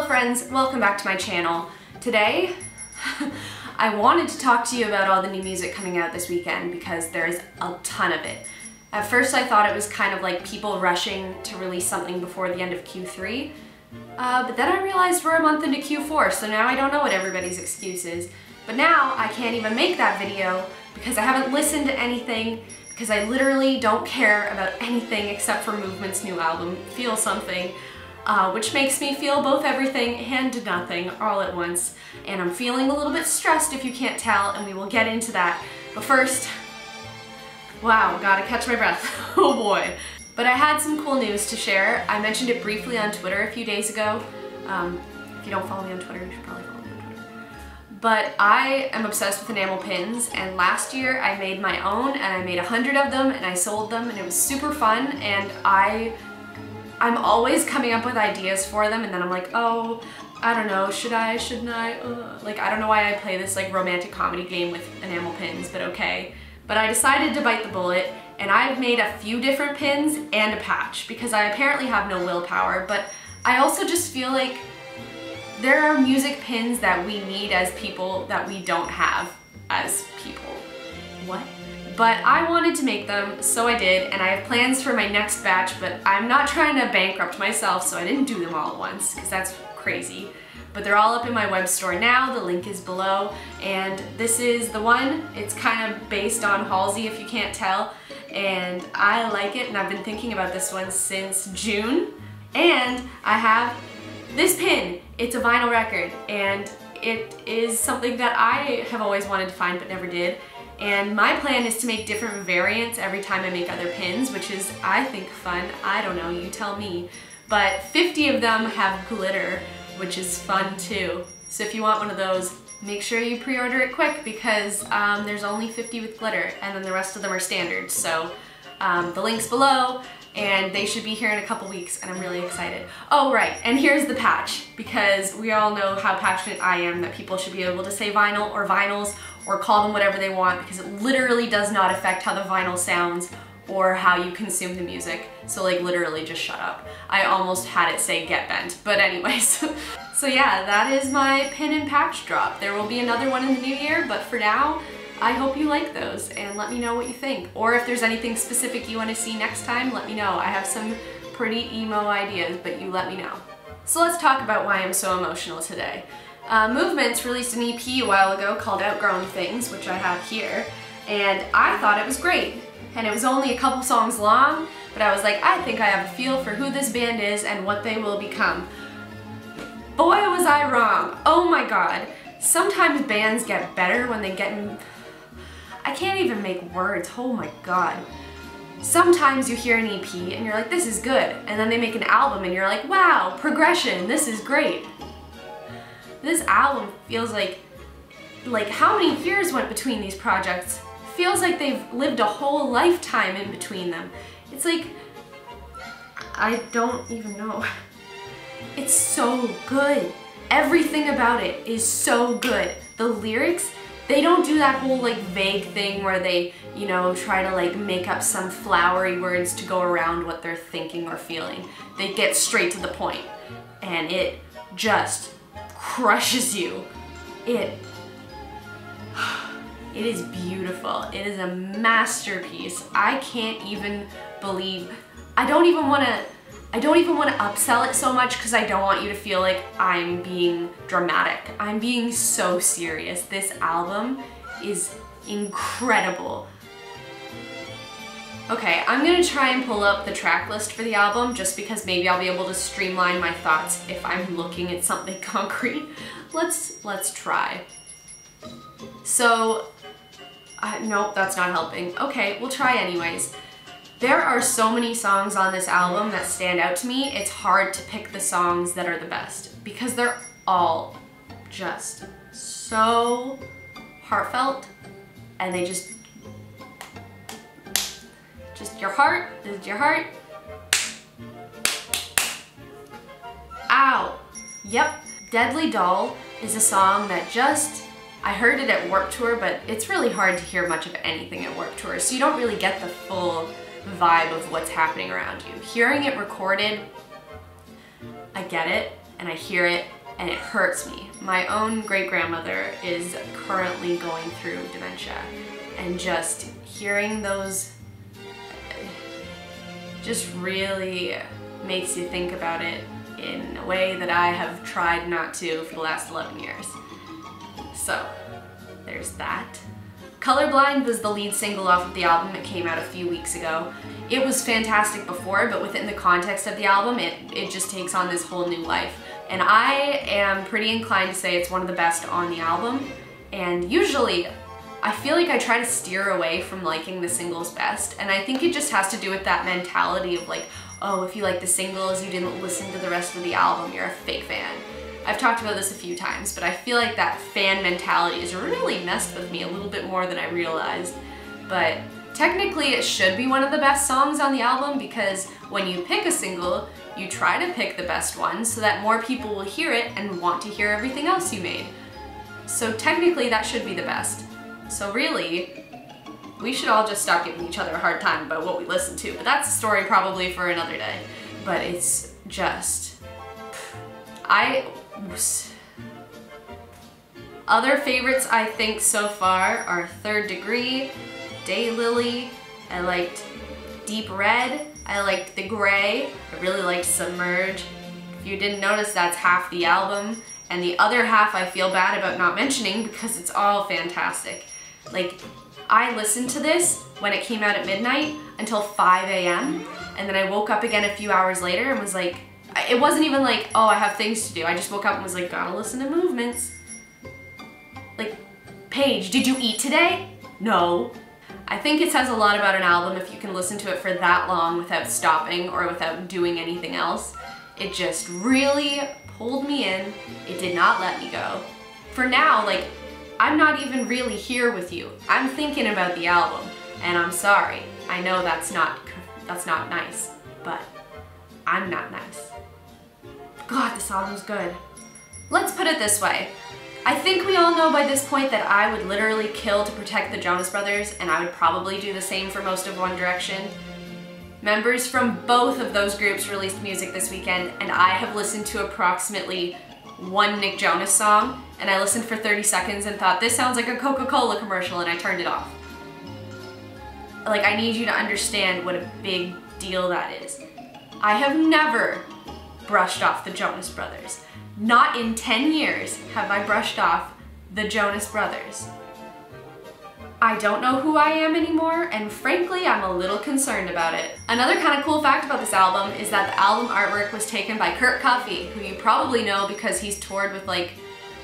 friends, welcome back to my channel. Today, I wanted to talk to you about all the new music coming out this weekend because there's a ton of it. At first I thought it was kind of like people rushing to release something before the end of Q3, but then I realized we're a month into Q4, so now I don't know what everybody's excuse is. But now I can't even make that video because I haven't listened to anything, because I literally don't care about anything except for Movement's new album, Feel Something, which makes me feel both everything and nothing all at once. And I'm feeling a little bit stressed if you can't tell, and we will get into that. But first, wow, gotta catch my breath. Oh boy. But I had some cool news to share. I mentioned it briefly on Twitter a few days ago. If you don't follow me on Twitter, you should probably follow me on Twitter. But I am obsessed with enamel pins, and last year I made my own, and I made 100 of them, and I sold them, and it was super fun, and I'm always coming up with ideas for them, and then I'm like, oh, I don't know, should I, shouldn't I? Like, I don't know why I play this like romantic comedy game with enamel pins, but okay. But I decided to bite the bullet, and I've made a few different pins and a patch, because I apparently have no willpower, but I also just feel like there are music pins that we need as people that we don't have as people. What? But I wanted to make them, so I did, and I have plans for my next batch, but I'm not trying to bankrupt myself, so I didn't do them all at once, because that's crazy. But they're all up in my web store now, the link is below, and this is the one. It's kind of based on Halsey, if you can't tell, and I like it, and I've been thinking about this one since June. And I have this pin. It's a vinyl record, and it is something that I have always wanted to find but never did. And my plan is to make different variants every time I make other pins, which is, I think, fun. I don't know, you tell me. But 50 of them have glitter, which is fun too. So if you want one of those, make sure you pre-order it quick, because there's only 50 with glitter, and then the rest of them are standard. So the link's below, and they should be here in a couple weeks, and I'm really excited. Oh right, and here's the patch, because we all know how passionate I am that people should be able to say vinyl or vinyls or call them whatever they want, because it literally does not affect how the vinyl sounds or how you consume the music. So like literally just shut up. I almost had it say get bent, but anyways. So yeah, that is my pin and patch drop. There will be another one in the new year, but for now, I hope you like those and let me know what you think. Or if there's anything specific you want to see next time, let me know. I have some pretty emo ideas, but you let me know. So let's talk about why I'm so emotional today. Movement's released an EP a while ago called Outgrown Things, which I have here, and I thought it was great. And it was only a couple songs long, but I was like, I think I have a feel for who this band is and what they will become. Boy, was I wrong. Oh my god. Sometimes bands get better when they get in... I can't even make words. Oh my god. Sometimes you hear an EP and you're like, this is good. And then they make an album and you're like, wow, progression, this is great. This album feels like how many years went between these projects? Feels like they've lived a whole lifetime in between them. It's like, I don't even know. It's so good. Everything about it is so good. The lyrics, they don't do that whole like vague thing where they, you know, try to like make up some flowery words to go around what they're thinking or feeling. They get straight to the point, and it just crushes you. It is beautiful. It is a masterpiece. I can't even believe, I don't even want to upsell it so much because I don't want you to feel like I'm being dramatic. I'm being so serious. This album is incredible. Okay, I'm gonna try and pull up the track list for the album just because maybe I'll be able to streamline my thoughts if I'm looking at something concrete. Let's try. So, nope, that's not helping. Okay, we'll try anyways. There are so many songs on this album that stand out to me, it's hard to pick the songs that are the best because they're all just so heartfelt, and they just your heart, this is your heart. Ow. Yep. Deadly Doll is a song that just, I heard it at Warped Tour, but it's really hard to hear much of anything at Warped Tour, so you don't really get the full vibe of what's happening around you. Hearing it recorded, I get it, and I hear it, and it hurts me. My own great-grandmother is currently going through dementia, and just hearing those just really makes you think about it in a way that I have tried not to for the last 11 years. So, there's that. Colorblind was the lead single off of the album. It came out a few weeks ago. It was fantastic before, but within the context of the album, it just takes on this whole new life. And I am pretty inclined to say it's one of the best on the album. And usually, I feel like I try to steer away from liking the singles best, and I think it just has to do with that mentality of like, oh, if you like the singles, you didn't listen to the rest of the album, you're a fake fan. I've talked about this a few times, but I feel like that fan mentality has really messed with me a little bit more than I realized. But technically it should be one of the best songs on the album, because when you pick a single, you try to pick the best one so that more people will hear it and want to hear everything else you made. So technically that should be the best. So really, we should all just stop giving each other a hard time about what we listen to, but that's a story probably for another day. But it's just, other favorites I think so far are Third Degree, Daylily, I liked Deep Red, I liked The Gray, I really liked Submerge. If you didn't notice, that's half the album, and the other half I feel bad about not mentioning because it's all fantastic. Like, I listened to this when it came out at midnight until 5 a.m. and then I woke up again a few hours later and was like, it wasn't even like, oh, I have things to do. I just woke up and was like, gotta listen to Movements. Like, Paige, did you eat today? No. I think it says a lot about an album if you can listen to it for that long without stopping or without doing anything else. It just really pulled me in. It did not let me go. For now, like, I'm not even really here with you. I'm thinking about the album, and I'm sorry. I know that's not nice, but I'm not nice. God, this album's good. Let's put it this way. I think we all know by this point that I would literally kill to protect the Jonas Brothers, and I would probably do the same for most of One Direction. Members from both of those groups released music this weekend, and I have listened to approximately one Nick Jonas song, and I listened for 30 seconds and thought, this sounds like a Coca-Cola commercial, and I turned it off. Like, I need you to understand what a big deal that is. I have never brushed off the Jonas Brothers. Not in 10 years have I brushed off the Jonas Brothers. I don't know who I am anymore, and frankly, I'm a little concerned about it. Another kind of cool fact about this album is that the album artwork was taken by Kurt Coffey, who you probably know because he's toured with like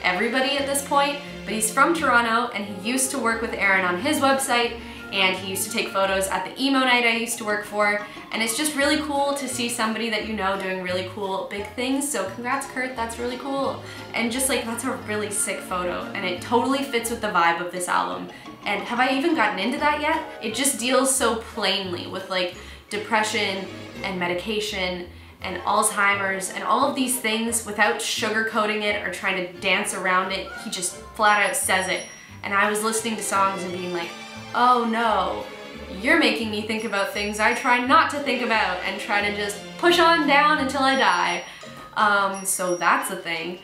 everybody at this point, but he's from Toronto and he used to work with Aaron on his website, and he used to take photos at the emo night I used to work for, and it's just really cool to see somebody that you know doing really cool big things, so congrats Kurt, that's really cool. And just like, that's a really sick photo, and it totally fits with the vibe of this album. And have I even gotten into that yet? It just deals so plainly with like depression and medication and Alzheimer's and all of these things without sugarcoating it or trying to dance around it. He just flat out says it. And I was listening to songs and being like, oh no, you're making me think about things I try not to think about and try to just push on down until I die. So that's a thing.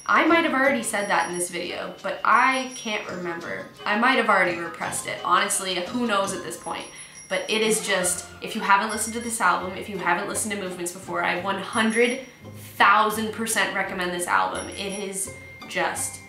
I might have already said that in this video, but I can't remember. I might have already repressed it. Honestly, who knows at this point. But it is just, if you haven't listened to this album, if you haven't listened to Movements before, I 100,000% recommend this album. It is just,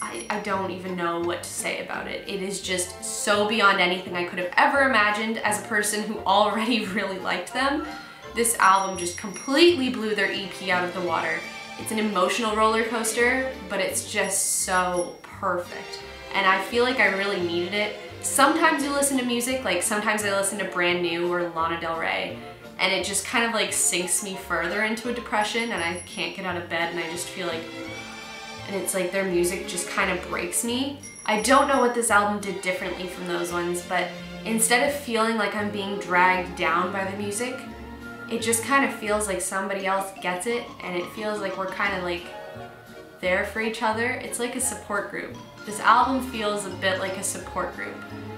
I don't even know what to say about it. It is just so beyond anything I could have ever imagined as a person who already really liked them. This album just completely blew their EP out of the water. It's an emotional roller coaster, but it's just so perfect. And I feel like I really needed it. Sometimes you listen to music, like sometimes I listen to Brand New or Lana Del Rey, and it just kind of like sinks me further into a depression and I can't get out of bed and I just feel like, and it's like their music just kind of breaks me. I don't know what this album did differently from those ones, but instead of feeling like I'm being dragged down by the music, it just kind of feels like somebody else gets it, and it feels like we're kind of like there for each other. It's like a support group. This album feels a bit like a support group.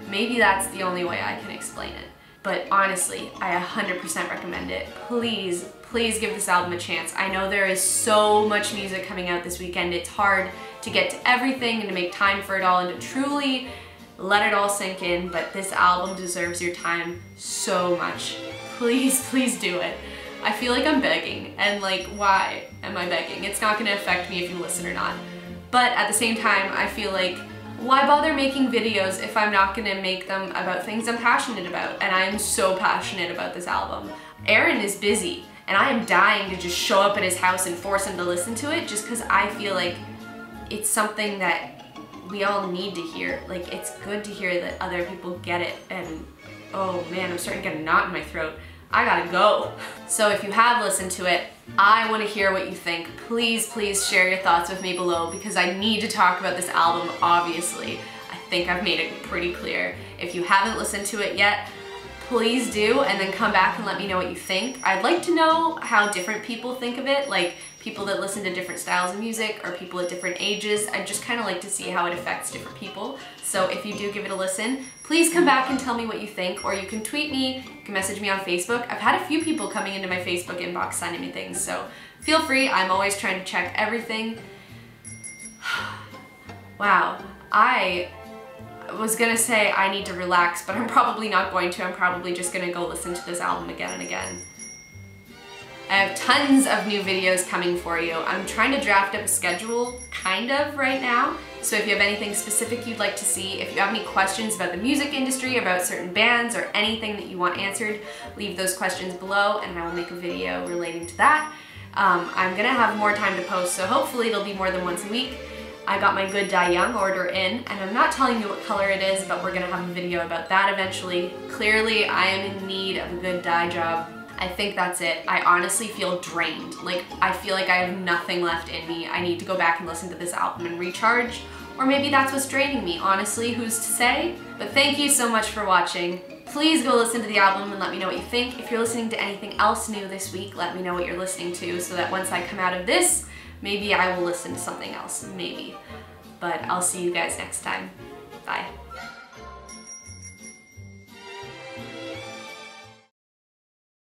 Maybe that's the only way I can explain it. But honestly, I 100% recommend it. Please, please give this album a chance. I know there is so much music coming out this weekend. It's hard to get to everything and to make time for it all and to truly let it all sink in, but this album deserves your time so much. Please, please do it. I feel like I'm begging, and like, why am I begging? It's not gonna affect me if you listen or not. But at the same time, I feel like, why bother making videos if I'm not gonna make them about things I'm passionate about? And I am so passionate about this album. Aaron is busy, and I am dying to just show up at his house and force him to listen to it just because I feel like it's something that we all need to hear. Like, it's good to hear that other people get it, and oh man, I'm starting to get a knot in my throat. I gotta go. So if you have listened to it, I want to hear what you think. Please, please share your thoughts with me below because I need to talk about this album, obviously. I think I've made it pretty clear. If you haven't listened to it yet, please do, and then come back and let me know what you think. I'd like to know how different people think of it, like people that listen to different styles of music or people at different ages. I'd just kind of like to see how it affects different people. So if you do give it a listen, please come back and tell me what you think, or you can tweet me, you can message me on Facebook. I've had a few people coming into my Facebook inbox sending me things, so feel free. I'm always trying to check everything. Wow, I was gonna say I need to relax, but I'm probably not going to. I'm probably just gonna go listen to this album again and again. I have tons of new videos coming for you. I'm trying to draft up a schedule, kind of, right now. So if you have anything specific you'd like to see, if you have any questions about the music industry, about certain bands, or anything that you want answered, leave those questions below and I will make a video relating to that. I'm gonna have more time to post, so hopefully it'll be more than once a week. I got my Good Die Young order in, and I'm not telling you what color it is, but we're gonna have a video about that eventually. Clearly, I am in need of a good dye job. I think that's it. I honestly feel drained. Like, I feel like I have nothing left in me. I need to go back and listen to this album and recharge. Or maybe that's what's draining me. Honestly, who's to say? But thank you so much for watching. Please go listen to the album and let me know what you think. If you're listening to anything else new this week, let me know what you're listening to so that once I come out of this, maybe I will listen to something else. Maybe. But I'll see you guys next time. Bye.